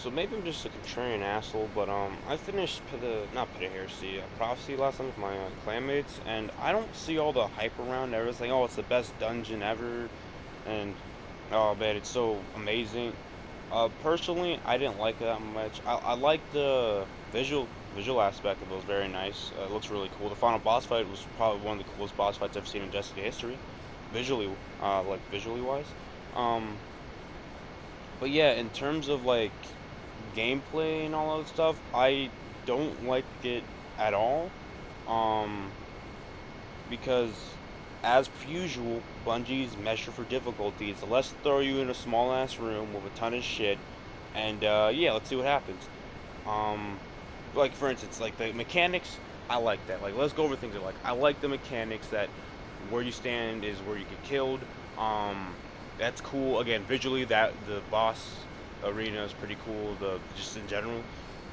So maybe I'm just a contrarian asshole, but I finished not Pit of Heresy, Prophecy last time with my clanmates, and I don't see all the hype around everything. Oh, it's the best dungeon ever, and oh man, it's so amazing. Personally, I didn't like it that much. I like the visual aspect of it was very nice. It looks really cool. The final boss fight was probably one of the coolest boss fights I've seen in Jessica history, visually, like visually wise. Um, but yeah, in terms of like gameplay and all that stuff, I don't like it at all. Um, because as per usual, Bungie's measure for difficulty is let's throw you in a small ass room with a ton of shit, and yeah, let's see what happens. Um, like for instance, like the mechanics, I like that. Like let's go over things I like. I like the mechanics that where you stand is where you get killed. Um, that's cool. Again, visually, that the boss arena is pretty cool. The just in general,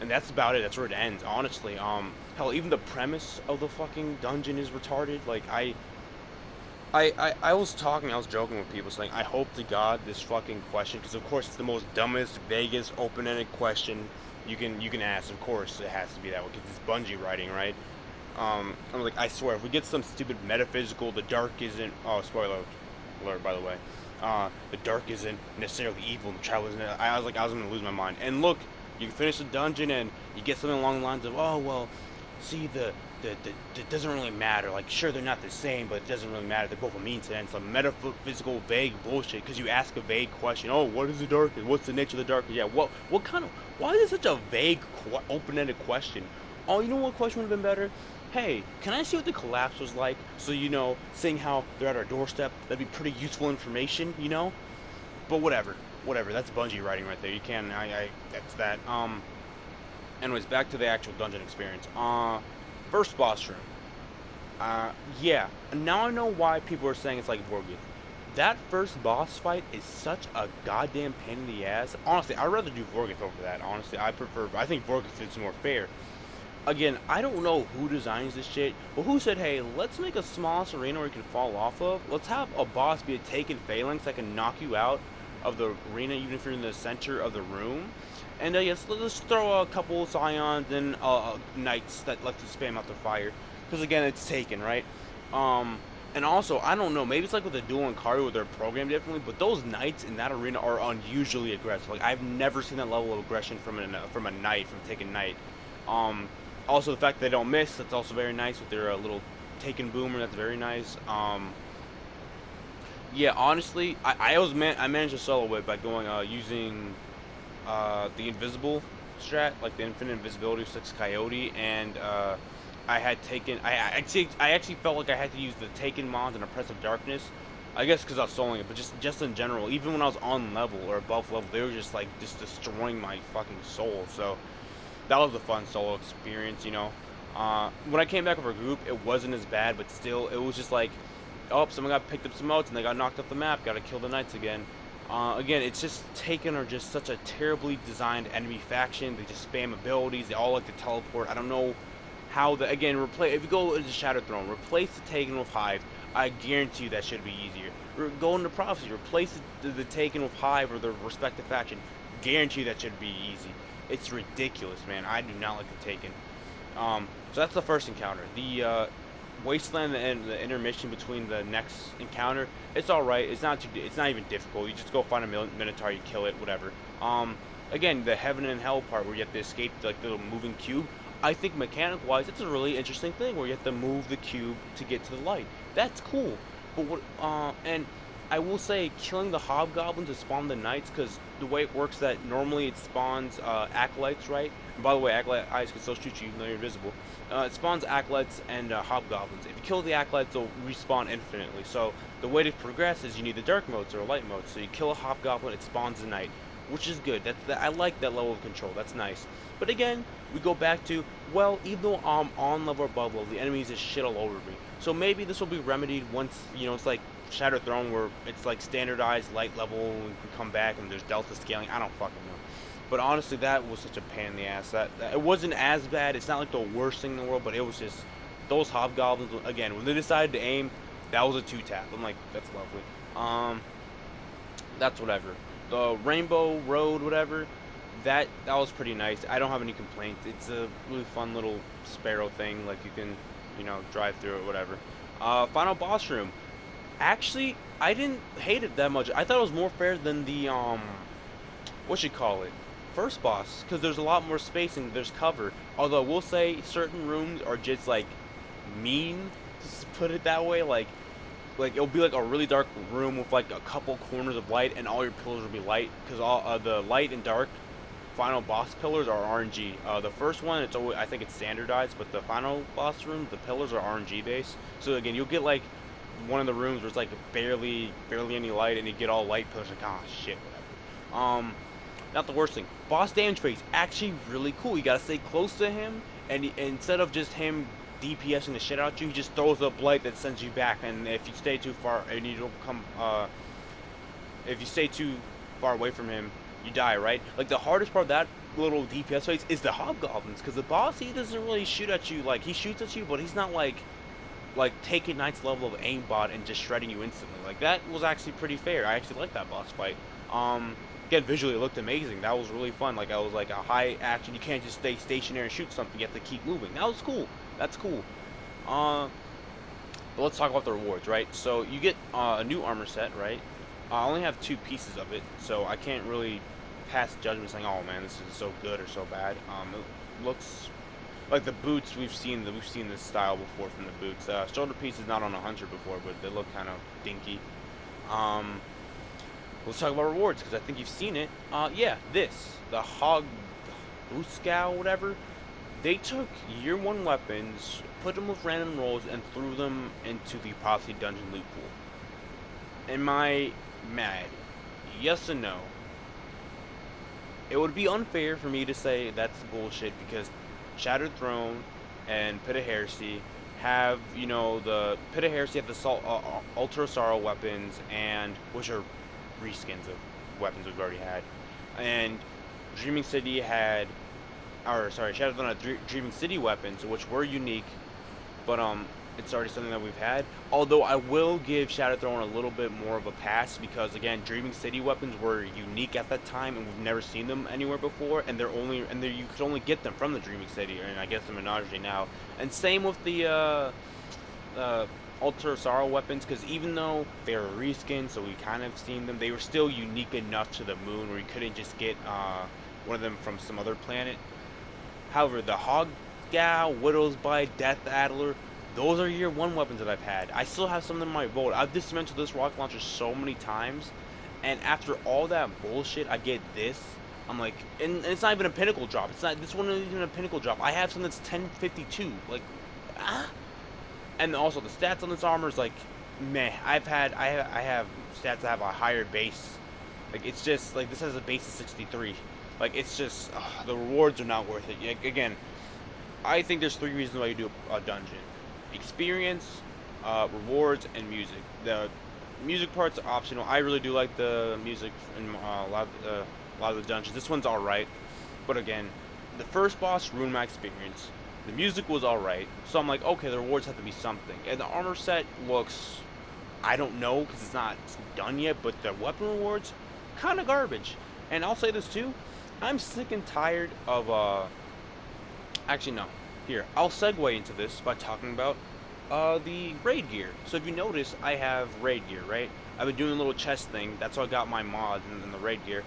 and that's about it. That's where it ends. Honestly, hell, even the premise of the fucking dungeon is retarded. Like I was talking, I was joking with people saying, I hope to God this fucking question, because of course it's the most dumbest, vaguest, open-ended question you can ask. Of course it has to be that way, because it's Bungie writing, right? I'm like, I swear, if we get some stupid metaphysical, the dark isn't. Oh, spoiler alert, by the way. The dark isn't necessarily evil, and the travel isn't. I was like, I was gonna lose my mind. And look, you finish the dungeon, and you get something along the lines of, oh well, see the it doesn't really matter. Like, sure, they're not the same, but it doesn't really matter. They're both a means to end. Some metaphysical, vague bullshit. Because you ask a vague question. Oh, what is the darkness? What's the nature of the darkness? Yeah, what kind of? Why is it such a vague, open-ended question? Oh, you know what question would have been better? Hey, can I see what the collapse was like? So, seeing how they're at our doorstep, that'd be pretty useful information. But whatever. That's Bungie writing right there. You can, that's that. Anyways, back to the actual dungeon experience. First boss room. Yeah. Now I know why people are saying it's like Vorgith. That first boss fight is such a goddamn pain in the ass. Honestly, I'd rather do Vorgith over that. Honestly, I think Vorgith is more fair. Again, I don't know who designs this shit, but who said, hey, let's make a small arena where you can fall off of? Let's have a boss be a taken phalanx that can knock you out of the arena, even if you're in the center of the room. And yes, let's throw a couple Scions and Knights that let you spam out the fire. Because again, it's taken, right? Um, and also, I don't know, maybe it's like with the dual and cardio where they're programmed differently, but those Knights in that arena are unusually aggressive. Like, I've never seen that level of aggression from a Knight, from a taken Knight. Um, Also, the fact that they don't miss, that's also very nice with their little taken boomer. That's very nice. Yeah, honestly, I managed to solo it by going using the invisible strat, like the infinite invisibility of Six Coyote, and I actually felt like I had to use the Taken Mons and Oppressive Darkness. I guess because I was soloing it, but just in general, even when I was on level or above level, they were just like just destroying my fucking soul. So that was a fun solo experience. When I came back with our group, it wasn't as bad, but still, it was just like, oh, someone got picked up some motes and they got knocked off the map. Got to kill the knights again. Again, it's just Taken are just such a terribly designed enemy faction. They just spam abilities. They all like to teleport. I don't know how the again replace if you go into Shadow Throne, replace the Taken with Hive. I guarantee you that should be easier. Go into Prophecy, replace the Taken with Hive or their respective faction. Guarantee that should be easy. It's ridiculous, man. I do not like the Taken. So that's the first encounter. The Wasteland and the intermission between the next encounter, it's all right. It's not even difficult. You just go find a Minotaur, you kill it, whatever. Again, the Heaven and Hell part where you have to escape like the little moving cube. I think mechanic-wise, it's a really interesting thing where you have to move the cube to get to the light. That's cool. But and I will say, killing the hobgoblins to spawn the knights, because the way it works that normally it spawns acolytes, right? And by the way, acolyte eyes can still shoot you even though you're invisible. It spawns acolytes and hobgoblins. If you kill the acolytes, they'll respawn infinitely. So the way to progress is you need the dark modes or light modes. So you kill a hobgoblin, it spawns a knight, which is good. I like that level of control. That's nice. But again, we go back to, well, even though I'm on level or above level, the enemies just shit all over me. So maybe this will be remedied once, it's like Shadow Throne where it's like standardized light level and we can come back and there's delta scaling. I don't fucking know. But honestly, that was such a pain in the ass. That it wasn't as bad. It's not like the worst thing in the world, but it was just those hobgoblins. Again, when they decided to aim, that was a two tap. I'm like, that's lovely. That's whatever. The Rainbow Road, whatever. that was pretty nice. I don't have any complaints. It's a really fun little sparrow thing. Like you can, drive through it, whatever. Final boss room. Actually, I didn't hate it that much. I thought it was more fair than the what you call it, first boss, because there's a lot more spacing. There's cover. Although we'll say certain rooms are just like mean, to put it that way. Like it'll be like a really dark room with like a couple corners of light, and all your pillars will be light, because all the light and dark final boss pillars are RNG. The first one, it's always, I think it's standardized, but the final boss room, the pillars are RNG based. So again, you'll get like one of the rooms where it's like barely any light, and you get all light pillars. Like, ah, shit, whatever. Not the worst thing. Boss damage phase, actually really cool. You gotta stay close to him, and instead of just him DPSing the shit out you, he just throws up light that sends you back. And if you stay too far, and you don't come, if you stay too far away from him, you die, right? Like the hardest part of that little DPS phase is the hobgoblins, because the boss, he doesn't really shoot at you. Like he shoots at you, but he's not like taking Knight's level of aimbot and just shredding you instantly. Like that was actually pretty fair. I actually liked that boss fight. Again, visually it looked amazing. That was really fun. Like I was like a high action. You can't just stay stationary and shoot something. You have to keep moving. That was cool. That's cool. But let's talk about the rewards, right? So you get a new armor set, right? I only have 2 pieces of it, so I can't really pass judgment saying, "Oh man, this is so good or so bad." It looks like the boots, we've seen this style before from the boots. Shoulder piece is not on a hunter before, but they look kind of dinky. Let's talk about rewards, because I think you've seen it. Yeah, the Hog Booskow, whatever. They took year 1 weapons, put them with random rolls, and threw them into the Prophecy Dungeon loot pool. Am I mad? Yes and no. It would be unfair for me to say that's bullshit, because Shattered Throne and Pit of Heresy have, the Pit of Heresy have the Ultra Sorrow weapons, and which are reskins of weapons we've already had, and Dreaming City had, or sorry, Shattered Throne had Dreaming City weapons, which were unique, but it's already something that we've had. Although I will give Shattered Throne a little bit more of a pass, because again, Dreaming City weapons were unique at that time, and we've never seen them anywhere before, and you could only get them from the Dreaming City, and I guess the Menagerie now. And same with the Ultra Sorrow weapons, because even though they were reskins, so we kind of seen them, they were still unique enough to the moon where you couldn't just get one of them from some other planet. However, the Hoggow, Widow's Bite, Death Adler, those are year 1 weapons that I've had. I still have some of them in my vault. I've dismantled this rocket launcher so many times, and after all that bullshit, I get this. I'm like, and it's not even a pinnacle drop. It's not. This one isn't even a pinnacle drop. I have something that's 1052. Like, And also the stats on this armor is like, meh. I have stats that have a higher base. Like it's just like this has a base of 63. Like it's just the rewards are not worth it. Again, I think there's 3 reasons why you do a dungeon: experience, rewards, and music. The music part's optional. I really do like the music in a lot of the dungeons. This one's alright, but again, the first boss ruined my experience. The music was alright, so I'm like, okay, the rewards have to be something. And the armor set looks, I don't know, because it's not done yet, but the weapon rewards, kind of garbage. And I'll say this too, I'm sick and tired of, actually no, here, I'll segue into this by talking about the raid gear. So if you notice, I have raid gear, right? I've been doing a little chest thing, that's how I got my mods and the raid gear.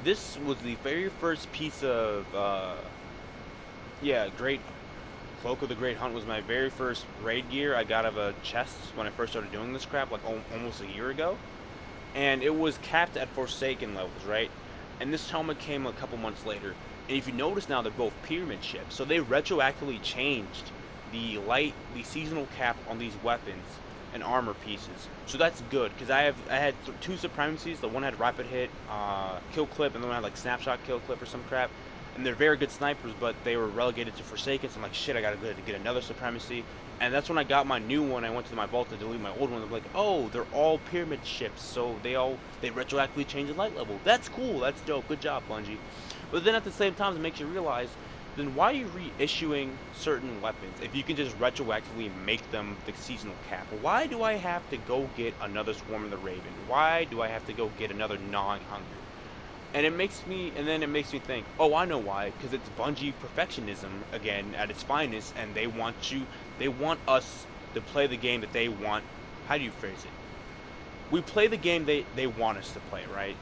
This was the very first piece of, Great Cloak of the Great Hunt was my very first raid gear I got out of a chest when I first started doing this crap, like almost a year ago. And it was capped at Forsaken levels, right? And this helmet came a couple months later. And if you notice now, they're both pyramid ships. So they retroactively changed the seasonal cap on these weapons and armor pieces. So that's good, because I had 2 supremacies. The one had rapid hit, kill clip, and the one had like snapshot kill clip or some crap. And they're very good snipers, but they were relegated to Forsaken, so I'm like, shit, I gotta get another supremacy. And that's when I got my new one. I went to my vault to delete my old one. I'm like, oh, they're all pyramid ships, so they retroactively change the light level. That's cool, that's dope, good job, Bungie. But then at the same time, it makes you realize, then why are you reissuing certain weapons if you can just retroactively make them the seasonal cap? Why do I have to go get another Swarm of the Raven? Why do I have to go get another Gnawing Hunger? And then it makes me think, oh, I know why, because it's Bungie perfectionism again at its finest, and they want us to play the game that they want. How do you phrase it? We play the game they want us to play, right?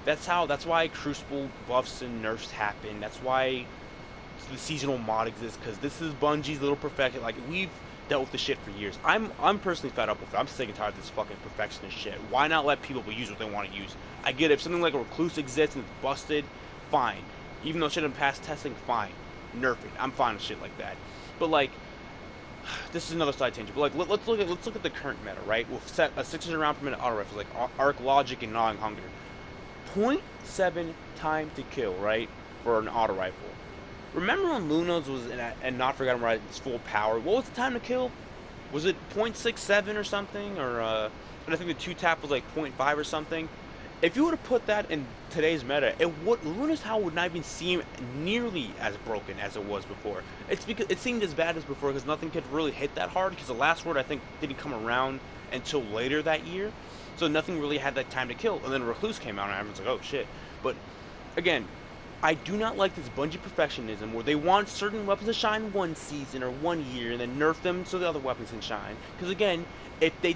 That's why Crucible buffs and nerfs happen. That's why the seasonal mod exists, because this is Bungie's little perfection. Like, we've dealt with this shit for years. I'm personally fed up with it. I'm sick and tired of this fucking perfectionist shit. Why not let people use what they want to use? I get it. If something like a Recluse exists and it's busted, fine. Even though it shouldn't pass testing, fine. Nerf it. I'm fine with shit like that. But like, this is another side tangent. But like, let's look at the current meta, right? With set a 600 round per minute auto rifles like Arc Logic and Gnawing Hunger. 0.7 time to kill, right, for an auto rifle. Remember when Luna's was and Not Forgotten Right its full power? What was the time to kill? Was it 0.67 or something? Or and I think the two tap was like 0.5 or something. If you would have put that in today's meta, Luna's Howl would not even seem nearly as broken as it was before. It's because it seemed as bad as before because nothing could really hit that hard. Because the last word I think didn't come around until later that year, so nothing really had that time to kill. And then Recluse came out, and everyone's like, "Oh shit!" But again, I do not like this Bungie perfectionism where they want certain weapons to shine one season or one year and then nerf them so the other weapons can shine. Because again, if they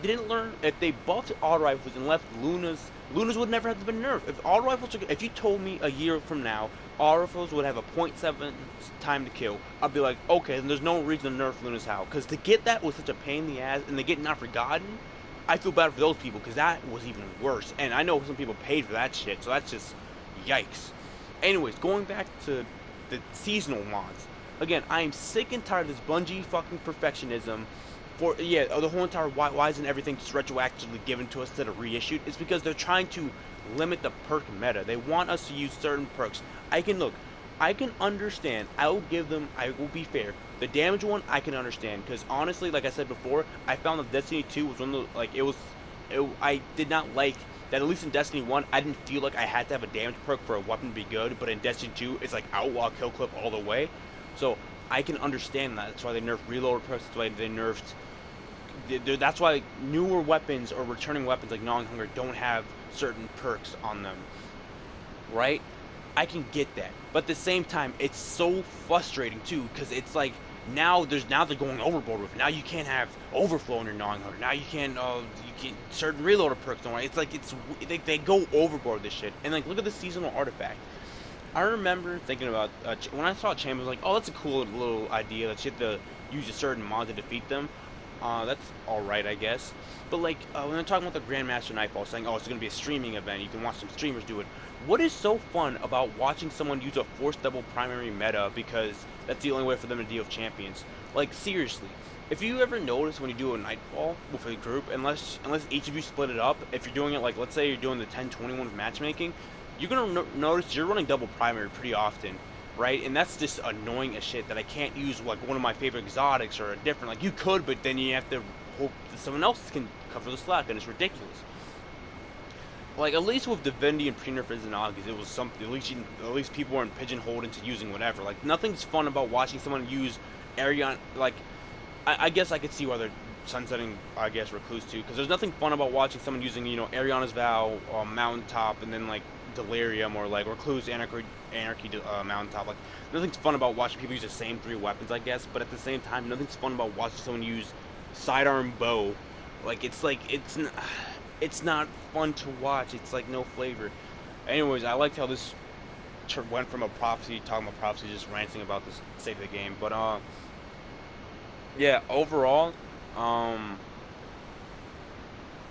buffed auto rifles and left Luna's would never have been nerfed. If you told me a year from now, auto rifles would have a .7 time to kill, I'd be like, okay, then there's no reason to nerf Luna's Howl. Because to get that was such a pain in the ass, and to get Not Forgotten, I feel bad for those people because that was even worse. And I know some people paid for that shit, so that's just yikes. Anyways, going back to the seasonal mods. Again, I am sick and tired of this Bungie fucking perfectionism. The whole entire why isn't everything just retroactively given to us instead of reissued? It's because they're trying to limit the perk meta. They want us to use certain perks. I can understand. I will be fair. The damage one, I can understand. Because honestly, like I said before, I found that Destiny 2 was one of the, I did not like that. At least in Destiny 1, I didn't feel like I had to have a damage perk for a weapon to be good. But in Destiny 2, it's like outlaw kill clip all the way. So I can understand that. That's why they nerfed reload perks. That's why they nerfed. That's why newer weapons or returning weapons like Gnawing Hunger don't have certain perks on them. Right? I can get that. But at the same time, it's so frustrating too, because it's like now they're going overboard with it. Now you can't have overflow in your Gnawing Hunger. Now you can't certain reloader perks don't. It's like they go overboard with this shit. And like look at the seasonal artifact. I remember thinking about when I saw Chamber, I was like, oh, that's a cool little idea that you have to use a certain mod to defeat them. That's alright, I guess. But like when they're talking about the Grandmaster Nightfall, saying, oh, it's going to be a streaming event, you can watch some streamers do it. What is so fun about watching someone use a Force Double primary meta because that's the only way for them to deal with champions? Like, seriously, if you ever notice when you do a Nightfall with a group, unless each of you split it up, if you're doing it like, let's say you're doing the 10-21 with matchmaking, you're going to notice you're running double primary pretty often. Right, and that's just annoying as shit that I can't use like one of my favorite exotics or a different. Like you could, but then you have to hope that someone else can cover the slack, and it's ridiculous. Like at least with Divinity and pre-nerf Izanagi's, it was something. At least people weren't pigeonholed into using whatever. Like nothing's fun about watching someone use Arion. Like I guess I could see why they're sunsetting. I guess Recluse too, because there's nothing fun about watching someone using Ariana's Vow, Mountaintop, and then like Delirium or like Recluse, Anarchy, Mountaintop. Like nothing's fun about watching people use the same 3 weapons, I guess. But at the same time, nothing's fun about watching someone use sidearm bow. Like it's not fun to watch. It's like no flavor. Anyways, I liked how this went from a prophecy talking about prophecy, just ranting about the state of the game. But yeah, overall,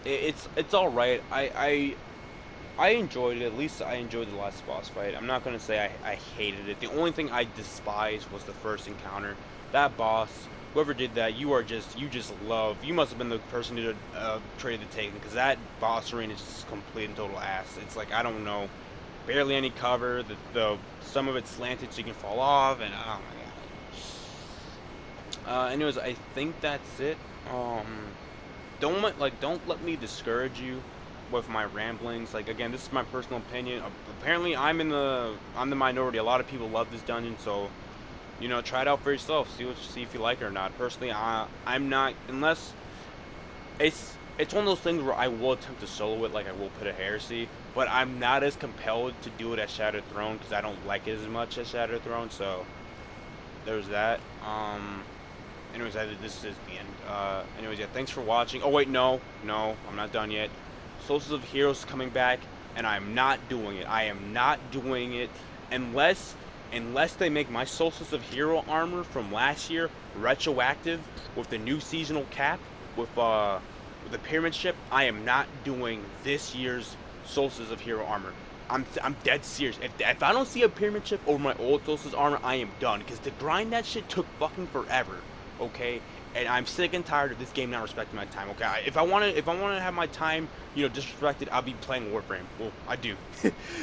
it's all right. I enjoyed it. At least I enjoyed the last boss fight. I'm not gonna say I hated it. The only thing I despised was the first encounter. That boss, whoever did that, you just love. You must have been the person who traded the Taken, because that boss arena is just complete and total ass. It's like, I don't know, barely any cover. Some of it's slanted so you can fall off, and oh my god. Anyways, I think that's it. Don't let me discourage you with my ramblings. Like again, this is my personal opinion. Apparently I'm the minority. A lot of people love this dungeon, so try it out for yourself. See if you like it or not. Personally, I'm not, unless it's one of those things where I will attempt to solo it, like I will Pit of Heresy, but I'm not as compelled to do it as Shattered Throne because I don't like it as much as Shattered Throne. So there's that. Anyways, this is the end. Anyways, yeah, thanks for watching. Oh wait, no, I'm not done yet. Solstice of Heroes is coming back, and I'm not doing it. I am not doing it unless they make my Solstice of Hero armor from last year retroactive with the new seasonal cap with the pyramid ship. I am not doing this year's Solstice of Hero armor. I'm dead serious. If I don't see a pyramid ship over my old Solstice armor, I am done. Because to grind that shit took fucking forever. Okay, and I'm sick and tired of this game not respecting my time. Okay, if I want to have my time, disrespected, I'll be playing Warframe. Well, I do.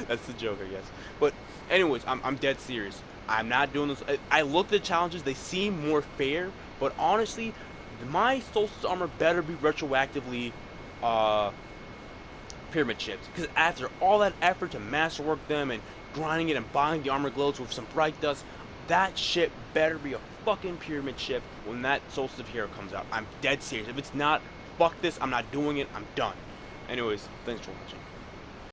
That's the joke, I guess. But anyways, I'm dead serious. I'm not doing this. I looked at the challenges; they seem more fair. But honestly, my Solstice armor better be retroactively pyramid ships, because after all that effort to masterwork them and grinding it and buying the armor glows with some bright dust, that ship better be a fucking pyramid ship when that Solstice of Hero comes out. I'm dead serious. If it's not, fuck this. I'm not doing it. I'm done. Anyways, thanks for watching.